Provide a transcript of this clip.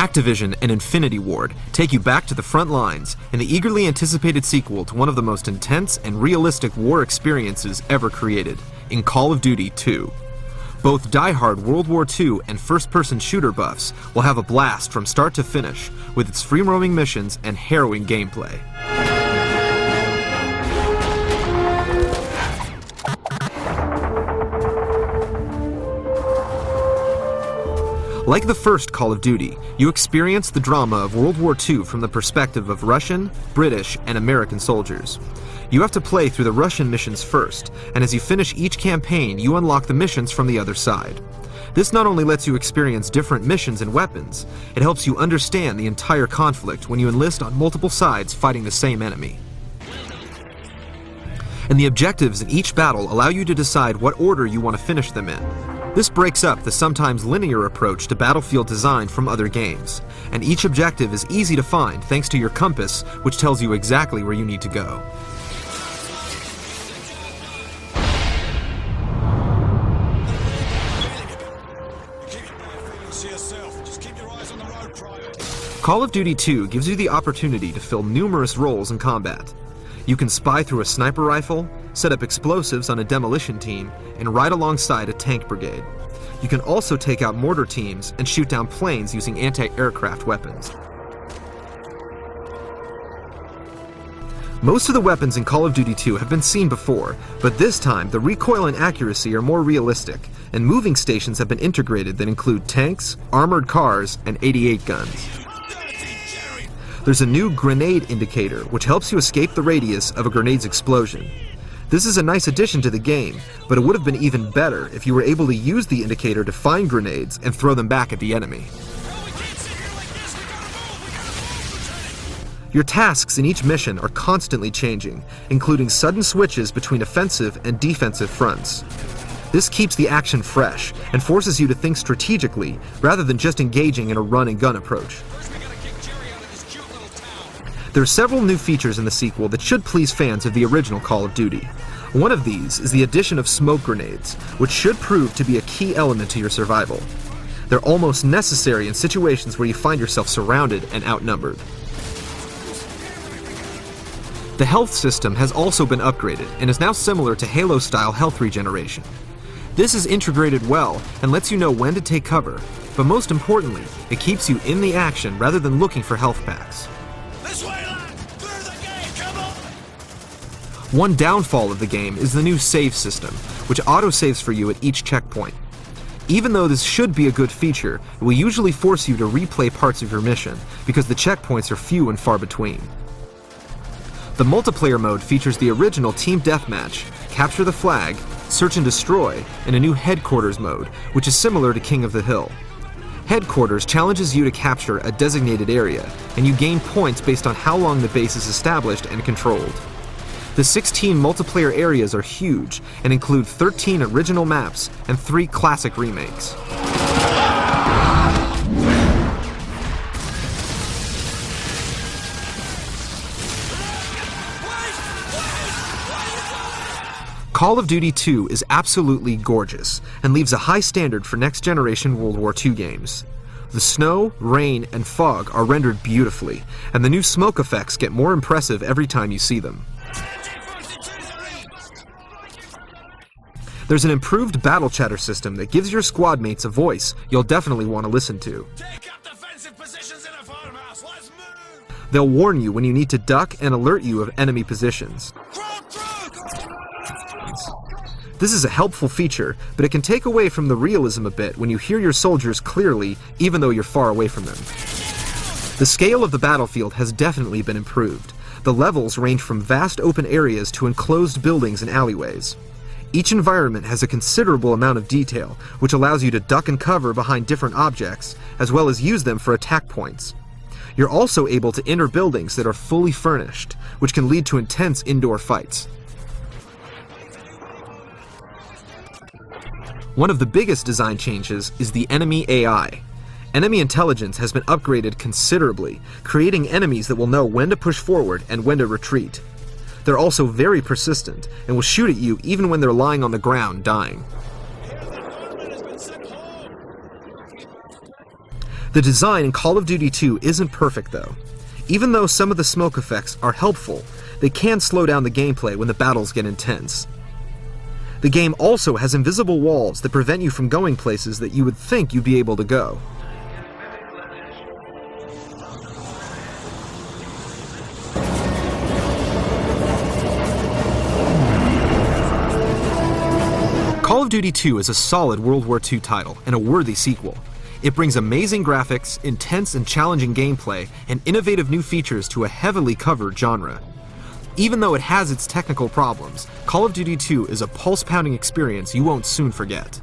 Activision and Infinity Ward take you back to the front lines in the eagerly anticipated sequel to one of the most intense and realistic war experiences ever created, in Call of Duty 2. Both die-hard World War II and first-person shooter buffs will have a blast from start to finish with its free-roaming missions and harrowing gameplay. Like the first Call of Duty, you experience the drama of World War II from the perspective of Russian, British, and American soldiers. You have to play through the Russian missions first, and as you finish each campaign, you unlock the missions from the other side. This not only lets you experience different missions and weapons, it helps you understand the entire conflict when you enlist on multiple sides fighting the same enemy. And the objectives in each battle allow you to decide what order you want to finish them in. This breaks up the sometimes linear approach to battlefield design from other games, and each objective is easy to find thanks to your compass, which tells you exactly where you need to go. Call of Duty 2 gives you the opportunity to fill numerous roles in combat. You can spy through a sniper rifle, set up explosives on a demolition team, and ride alongside a tank brigade. You can also take out mortar teams and shoot down planes using anti-aircraft weapons. Most of the weapons in Call of Duty 2 have been seen before, but this time the recoil and accuracy are more realistic, and moving stations have been integrated that include tanks, armored cars, and 88 guns. There's a new grenade indicator, which helps you escape the radius of a grenade's explosion. This is a nice addition to the game, but it would have been even better if you were able to use the indicator to find grenades and throw them back at the enemy. Your tasks in each mission are constantly changing, including sudden switches between offensive and defensive fronts. This keeps the action fresh and forces you to think strategically rather than just engaging in a run-and-gun approach. There are several new features in the sequel that should please fans of the original Call of Duty. One of these is the addition of smoke grenades, which should prove to be a key element to your survival. They're almost necessary in situations where you find yourself surrounded and outnumbered. The health system has also been upgraded and is now similar to Halo-style health regeneration. This is integrated well and lets you know when to take cover, but most importantly, it keeps you in the action rather than looking for health packs. This way, lad! Clear the gate, come on! One downfall of the game is the new save system, which autosaves for you at each checkpoint. Even though this should be a good feature, it will usually force you to replay parts of your mission, because the checkpoints are few and far between. The multiplayer mode features the original Team Deathmatch, Capture the Flag, Search and Destroy, and a new Headquarters mode, which is similar to King of the Hill. Headquarters challenges you to capture a designated area, and you gain points based on how long the base is established and controlled. The 16 multiplayer areas are huge and include 13 original maps and 3 classic remakes. Call of Duty 2 is absolutely gorgeous and leaves a high standard for next-generation World War II games. The snow, rain, and fog are rendered beautifully, and the new smoke effects get more impressive every time you see them. There's an improved battle chatter system that gives your squad mates a voice you'll definitely want to listen to. Take up defensive positions in a farmhouse, let's move! They'll warn you when you need to duck and alert you of enemy positions. This is a helpful feature, but it can take away from the realism a bit when you hear your soldiers clearly, even though you're far away from them. The scale of the battlefield has definitely been improved. The levels range from vast open areas to enclosed buildings and alleyways. Each environment has a considerable amount of detail, which allows you to duck and cover behind different objects, as well as use them for attack points. You're also able to enter buildings that are fully furnished, which can lead to intense indoor fights. One of the biggest design changes is the enemy AI. Enemy intelligence has been upgraded considerably, creating enemies that will know when to push forward and when to retreat. They're also very persistent and will shoot at you even when they're lying on the ground dying. The design in Call of Duty 2 isn't perfect though. Even though some of the smoke effects are helpful, they can slow down the gameplay when the battles get intense. The game also has invisible walls that prevent you from going places that you would think you'd be able to go. Call of Duty 2 is a solid World War II title and a worthy sequel. It brings amazing graphics, intense and challenging gameplay, and innovative new features to a heavily covered genre. Even though it has its technical problems, Call of Duty 2 is a pulse-pounding experience you won't soon forget.